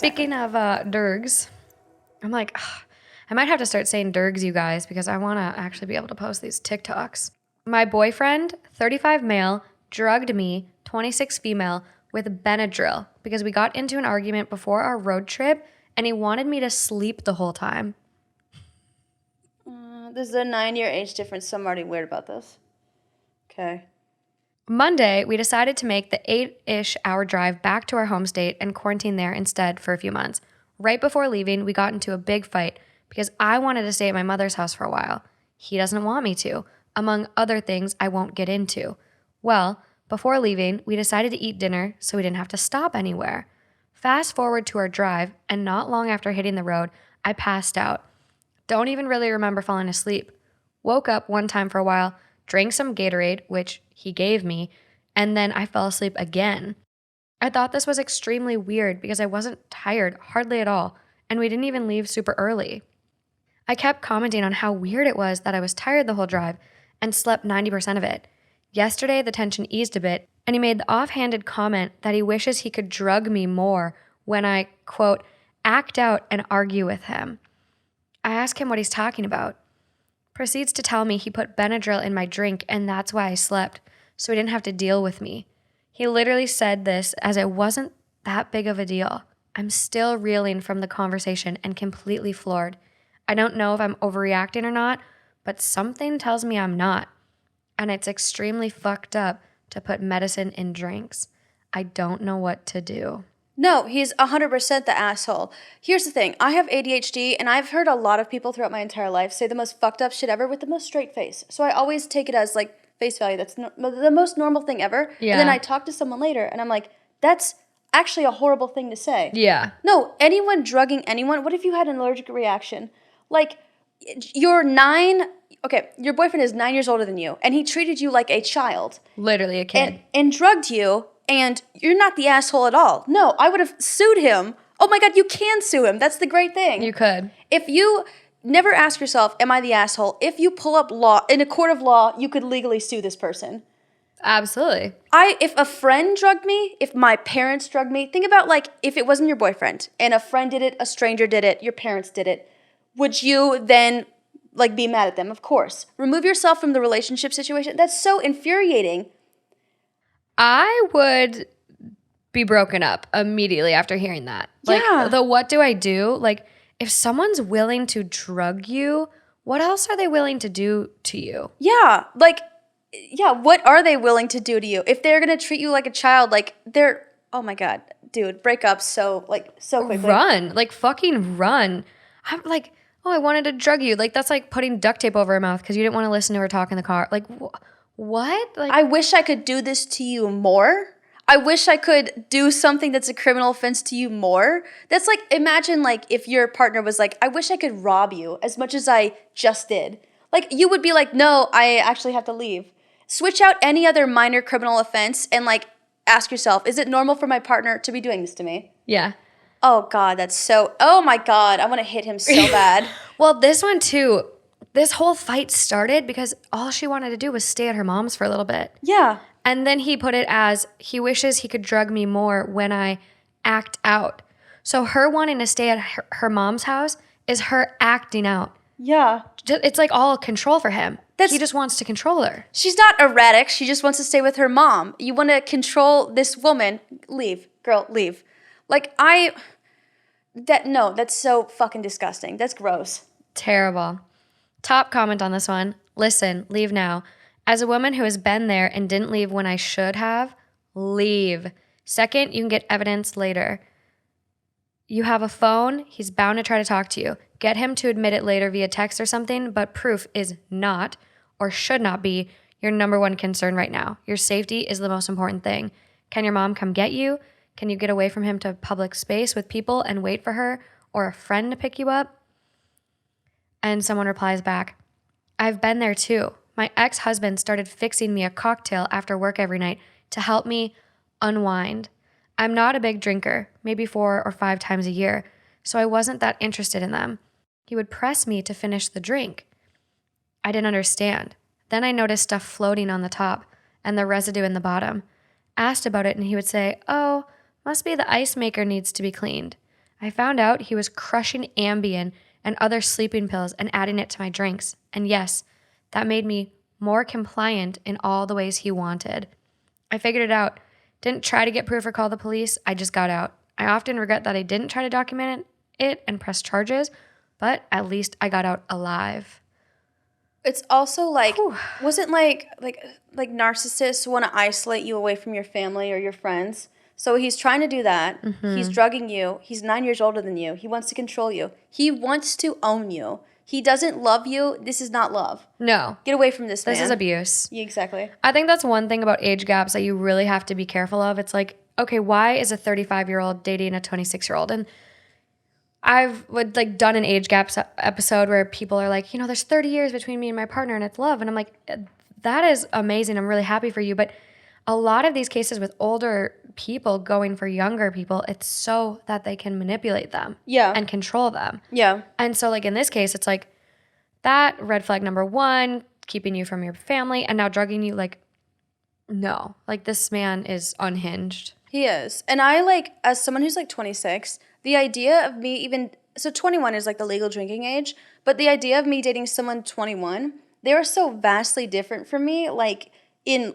Speaking of Dergs, I'm like, ugh, I might have to start saying Dergs, you guys, because I want to actually be able to post these TikToks. My boyfriend, 35 male, drugged me, 26 female, with Benadryl because we got into an argument before our road trip and he wanted me to sleep the whole time. There's a 9-year age difference, so I'm already weird about this. Okay. Monday, we decided to make the 8-ish hour drive back to our home state and quarantine there instead for a few months. Right before leaving, we got into a big fight because I wanted to stay at my mother's house for a while. He doesn't want me to, among other things I won't get into. Well, before leaving, we decided to eat dinner so we didn't have to stop anywhere. Fast forward to our drive, and not long after hitting the road, I passed out. Don't even really remember falling asleep. Woke up one time for a while, drank some Gatorade, which he gave me, and then I fell asleep again. I thought this was extremely weird because I wasn't tired hardly at all, and we didn't even leave super early. I kept commenting on how weird it was that I was tired the whole drive and slept 90% of it. Yesterday, the tension eased a bit, and he made the offhanded comment that he wishes he could drug me more when I, quote, act out and argue with him. I ask him what he's talking about. Proceeds to tell me he put Benadryl in my drink and that's why I slept, so he didn't have to deal with me. He literally said this as it wasn't that big of a deal. I'm still reeling from the conversation and completely floored. I don't know if I'm overreacting or not, but something tells me I'm not. And it's extremely fucked up to put medicine in drinks. I don't know what to do. No, he's 100% the asshole. Here's the thing. I have ADHD, and I've heard a lot of people throughout my entire life say the most fucked up shit ever with the most straight face. So I always take it as, like, face value. That's the most normal thing ever. Yeah. And then I talk to someone later, and I'm like, that's actually a horrible thing to say. Yeah. No, anyone drugging anyone, what if you had an allergic reaction? Like, your boyfriend is 9 years older than you, and he treated you like a child. Literally a kid. And drugged you, and you're not the asshole at all. No, I would have sued him. Oh my God, you can sue him. That's the great thing. You could. If you never ask yourself, am I the asshole? If you pull up law, in a court of law, you could legally sue this person. Absolutely. If a friend drugged me, if my parents drugged me, think about, like, if it wasn't your boyfriend and a friend did it, a stranger did it, your parents did it, would you then, like, be mad at them? Of course. Remove yourself from the relationship situation. That's so infuriating. I would be broken up immediately after hearing that. Like, Yeah. what do I do? Like, if someone's willing to drug you, what else are they willing to do to you? Yeah, like, yeah, what are they willing to do to you? If they're going to treat you like a child, like, oh my God, dude, break up so quickly. Run. Like, fucking run. I'm like, oh, I wanted to drug you. Like, that's like putting duct tape over her mouth because you didn't want to listen to her talk in the car. Like, what? Like, I wish I could do this to you more. I wish I could do something that's a criminal offense to you more. That's like, imagine, like, if your partner was like, I wish I could rob you as much as I just did. Like, you would be like, no, I actually have to leave. Switch out any other minor criminal offense and, like, ask yourself, is it normal for my partner to be doing this to me? yeah. Oh God, oh my God, I want to hit him so bad. Well, this one too, this whole fight started because all she wanted to do was stay at her mom's for a little bit. Yeah. And then he put it as he wishes he could drug me more when I act out. So her wanting to stay at her mom's house is her acting out. Yeah. It's like all control for him. He just wants to control her. She's not erratic. She just wants to stay with her mom. You want to control this woman. Leave. Girl, leave. Like, that's so fucking disgusting. That's gross. Terrible. Top comment on this one. Listen, leave now. As a woman who has been there and didn't leave when I should have, leave. Second, you can get evidence later. You have a phone, he's bound to try to talk to you. Get him to admit it later via text or something, but proof is not, or should not be, your number one concern right now. Your safety is the most important thing. Can your mom come get you? Can you get away from him to public space with people and wait for her or a friend to pick you up? And someone replies back, I've been there too. My ex-husband started fixing me a cocktail after work every night to help me unwind. I'm not a big drinker, maybe 4 or 5 times a year, so I wasn't that interested in them. He would press me to finish the drink. I didn't understand. Then I noticed stuff floating on the top and the residue in the bottom. Asked about it and he would say, oh, must be the ice maker needs to be cleaned. I found out he was crushing Ambien and other sleeping pills and adding it to my drinks. And yes, that made me more compliant in all the ways he wanted. I figured it out. Didn't try to get proof or call the police. I just got out. I often regret that I didn't try to document it and press charges, but at least I got out alive. It's also like, wasn't like narcissists want to isolate you away from your family or your friends. So he's trying to do that. He's drugging you. He's 9 years older than you. He wants to control you. He wants to own you. He doesn't love you. This is not love. No. Get away from this man. This is abuse. Yeah, exactly. I think that's one thing about age gaps that you really have to be careful of. It's like, okay, why is a 35-year-old dating a 26-year-old? And I've done an age gaps episode where people are like, there's 30 years between me and my partner and it's love. And I'm like, that is amazing. I'm really happy for you. But a lot of these cases with older people going for younger people, it's so that they can manipulate them and control them. Yeah. And so in this case, it's like that red flag number one, keeping you from your family and now drugging you. No, this man is unhinged. He is. And I as someone who's 26, the idea of me even, so 21 is the legal drinking age, but the idea of me dating someone 21, they are so vastly different from me, in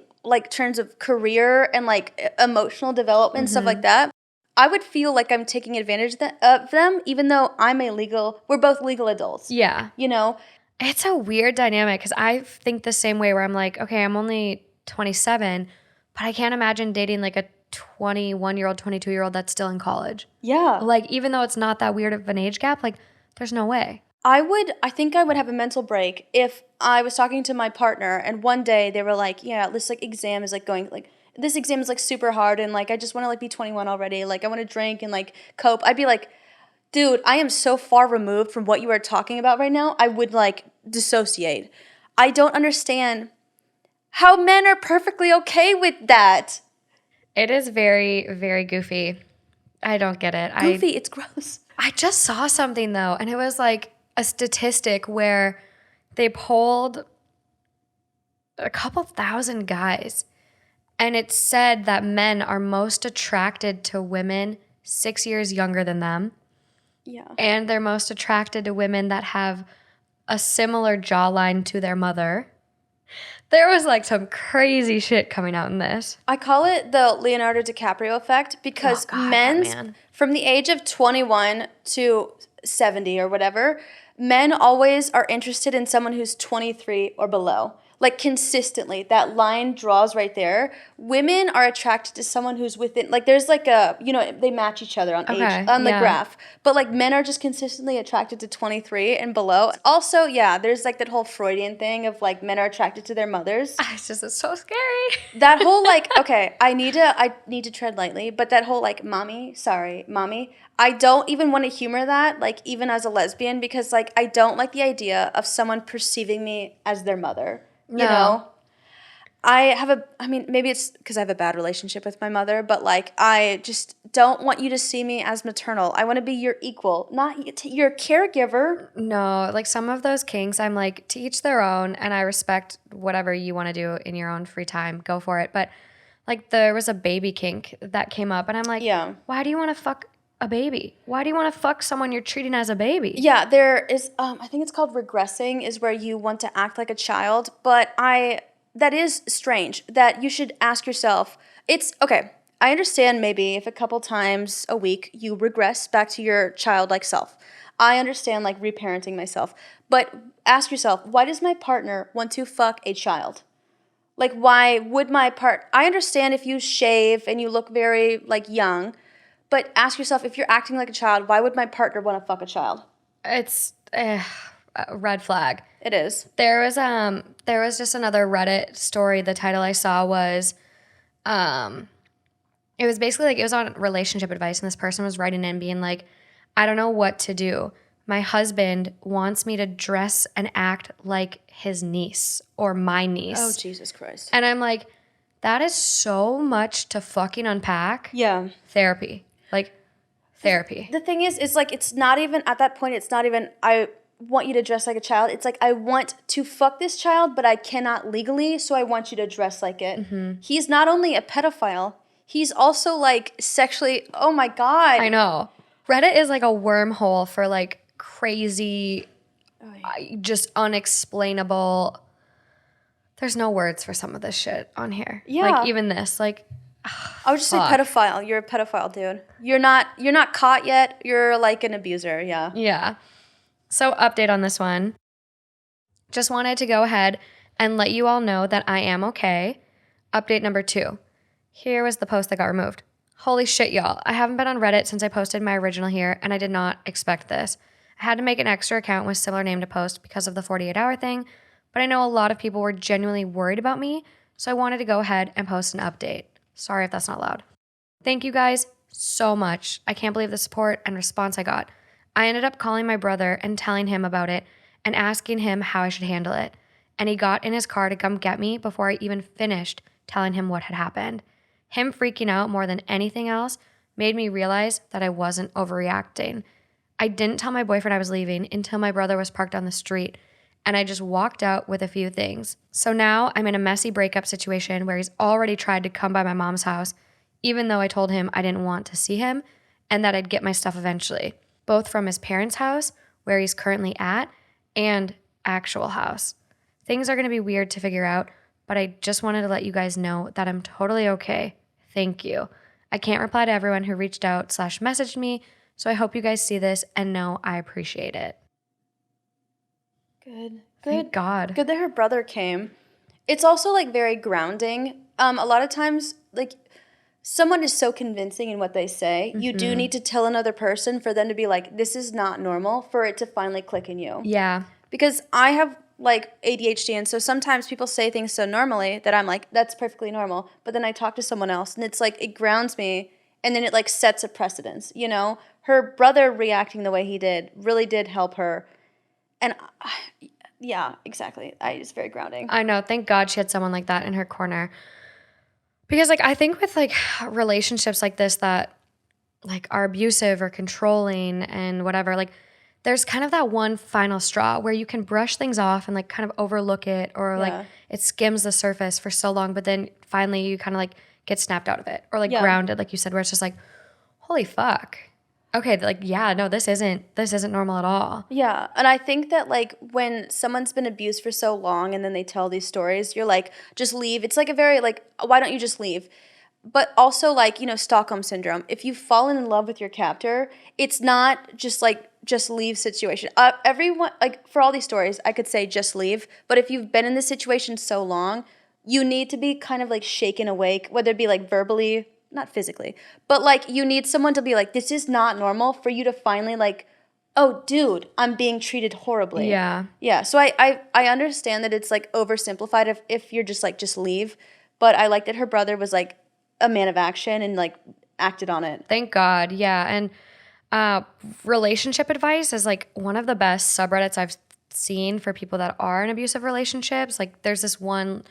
terms of career and emotional development, stuff like that. I would feel like I'm taking advantage of them, even though we're both legal adults. Yeah. It's a weird dynamic because I think the same way where I'm like, okay, I'm only 27, but I can't imagine dating a 21-year-old, 22-year-old that's still in college. Yeah. Even though it's not that weird of an age gap, there's no way. I think I would have a mental break if I was talking to my partner and one day they were like, yeah, this exam is going, this exam is super hard and I just want to be 21 already. I want to drink and cope. I'd be like, dude, I am so far removed from what you are talking about right now. I would dissociate. I don't understand how men are perfectly okay with that. It is very, very goofy. I don't get it. Goofy, it's gross. I just saw something though, and it was a statistic where they polled a couple thousand guys, and it said that men are most attracted to women 6 years younger than them. Yeah. And they're most attracted to women that have a similar jawline to their mother. There was some crazy shit coming out in this. I call it the Leonardo DiCaprio effect because from the age of 21 to 70 or whatever, men always are interested in someone who's 23 or below. Consistently, that line draws right there. Women are attracted to someone who's within, there's they match each other on age, on the graph. But men are just consistently attracted to 23 and below. Also, yeah, there's that whole Freudian thing of men are attracted to their mothers. It's so scary. That whole okay, I need to tread lightly, but that whole mommy, I don't even want to humor that, even as a lesbian, because I don't like the idea of someone perceiving me as their mother. No. Maybe it's because I have a bad relationship with my mother, but I just don't want you to see me as maternal. I want to be your equal, not your caregiver. No, some of those kinks, I'm to each their own, and I respect whatever you want to do in your own free time. Go for it. But there was a baby kink that came up, and I'm yeah. Why do you want to fuck a baby? Why do you want to fuck someone you're treating as a baby? Yeah, there is, I think it's called regressing, is where you want to act like a child, but that is strange, that you should ask yourself, it's, okay, I understand maybe if a couple times a week you regress back to your childlike self. I understand reparenting myself, but ask yourself, why does my partner want to fuck a child? Why would I understand if you shave and you look very young, but ask yourself, if you're acting like a child, why would my partner want to fuck a child? It's a red flag. It is. There was just another Reddit story. The title I saw was, it was basically it was on relationship advice, and this person was writing in being I don't know what to do. My husband wants me to dress and act like his niece or my niece. Oh, Jesus Christ. And I'm that is so much to fucking unpack. Yeah. Therapy. Therapy. The thing is it's not even, at that point, it's not even, I want you to dress like a child. It's I want to fuck this child, but I cannot legally, so I want you to dress like it. Mm-hmm. He's not only a pedophile, he's also sexually, oh my God. I know. Reddit is like a wormhole for like crazy, just unexplainable. There's no words for some of this shit on here. Yeah. Like even this, like I would just say pedophile. You're a pedophile, dude. You're not caught yet. You're like an abuser. Yeah. yeah. So update on this one. Just wanted to go ahead and let you all know that I am okay. Update number 2. Here was the post that got removed. Holy shit, y'all. I haven't been on Reddit since I posted my original here, and I did not expect this. I had to make an extra account with similar name to post because of the 48-hour thing, but I know a lot of people were genuinely worried about me, so I wanted to go ahead and post an update. Sorry if that's not loud. Thank you guys so much. I can't believe the support and response I got. I ended up calling my brother and telling him about it and asking him how I should handle it, and he got in his car to come get me before I even finished telling him what had happened. Him freaking out more than anything else made me realize that I wasn't overreacting. I didn't tell my boyfriend I was leaving until my brother was parked on the street, and I just walked out with a few things. So now I'm in a messy breakup situation where he's already tried to come by my mom's house, even though I told him I didn't want to see him and that I'd get my stuff eventually, both from his parents' house, where he's currently at, and actual house. Things are going to be weird to figure out, but I just wanted to let you guys know that I'm totally okay. Thank you. I can't reply to everyone who reached out / messaged me, so I hope you guys see this and know I appreciate it. Good. Thank God. Good that her brother came. It's also like very grounding. A lot of times, like, someone is so convincing in what they say. You do need to tell another person for them to be like, this is not normal, for it to finally click in you. Yeah. Because I have like ADHD, and so sometimes people say things so normally that I'm like, that's perfectly normal. But then I talk to someone else and it's like, it grounds me, and then it like sets a precedence, you know? Her brother reacting the way he did really did help her. And yeah, exactly. It's very grounding. I know. Thank God she had someone like that in her corner. Because like I think with like relationships like this that like are abusive or controlling and whatever, like there's kind of that one final straw where you can brush things off and like kind of overlook it, or like it skims the surface for so long, but then finally you kind of like get snapped out of it, or like grounded, like you said, where it's just like, holy fuck. Okay, like, yeah, no, this isn't normal at all. Yeah, and I think that like when someone's been abused for so long and then they tell these stories, you're like, just leave. It's like a very like, why don't you just leave? But also like, you know, Stockholm syndrome. If you've fallen in love with your captor, it's not just like just leave situation. Everyone, like for all these stories, I could say just leave. But if you've been in this situation so long, you need to be kind of like shaken awake, whether it be like verbally, not physically, but like you need someone to be like, this is not normal, for you to finally like, oh, dude, I'm being treated horribly. Yeah. Yeah. So I understand that it's like oversimplified if you're just like, just leave. But I like that her brother was like a man of action and like acted on it. Thank God. Yeah. And relationship advice is like one of the best subreddits I've seen for people that are in abusive relationships. Like there's this one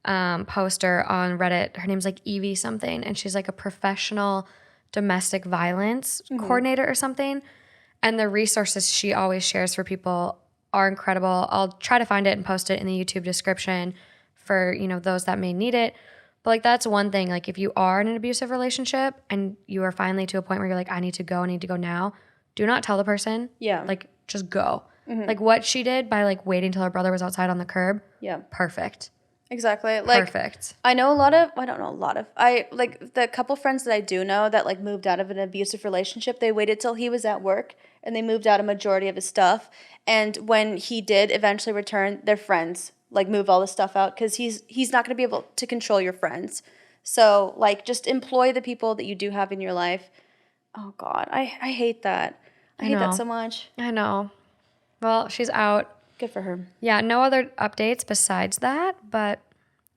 poster on Reddit. Her name's like Evie something, and she's like a professional domestic violence coordinator or something. And the resources she always shares for people are incredible. I'll try to find it and post it in the YouTube description for, you know, those that may need it. But like that's one thing. Like if you are in an abusive relationship and you are finally to a point where you're like, I need to go now, do not tell the person. Yeah. Like just go. Like what she did by like waiting till her brother was outside on the curb. Yeah. Perfect. Exactly. Like, perfect. I know like the couple friends that I do know that like moved out of an abusive relationship, they waited till he was at work and they moved out a majority of his stuff. And when he did eventually return, their friends like move all the stuff out, because he's not going to be able to control your friends. So like just employ the people that you do have in your life. Oh God, I hate that. I hate that so much. I know. Well, she's out. Good for her. Yeah, no other updates besides that, but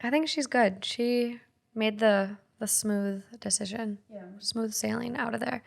I think she's good. She made the smooth decision. Yeah. Smooth sailing out of there.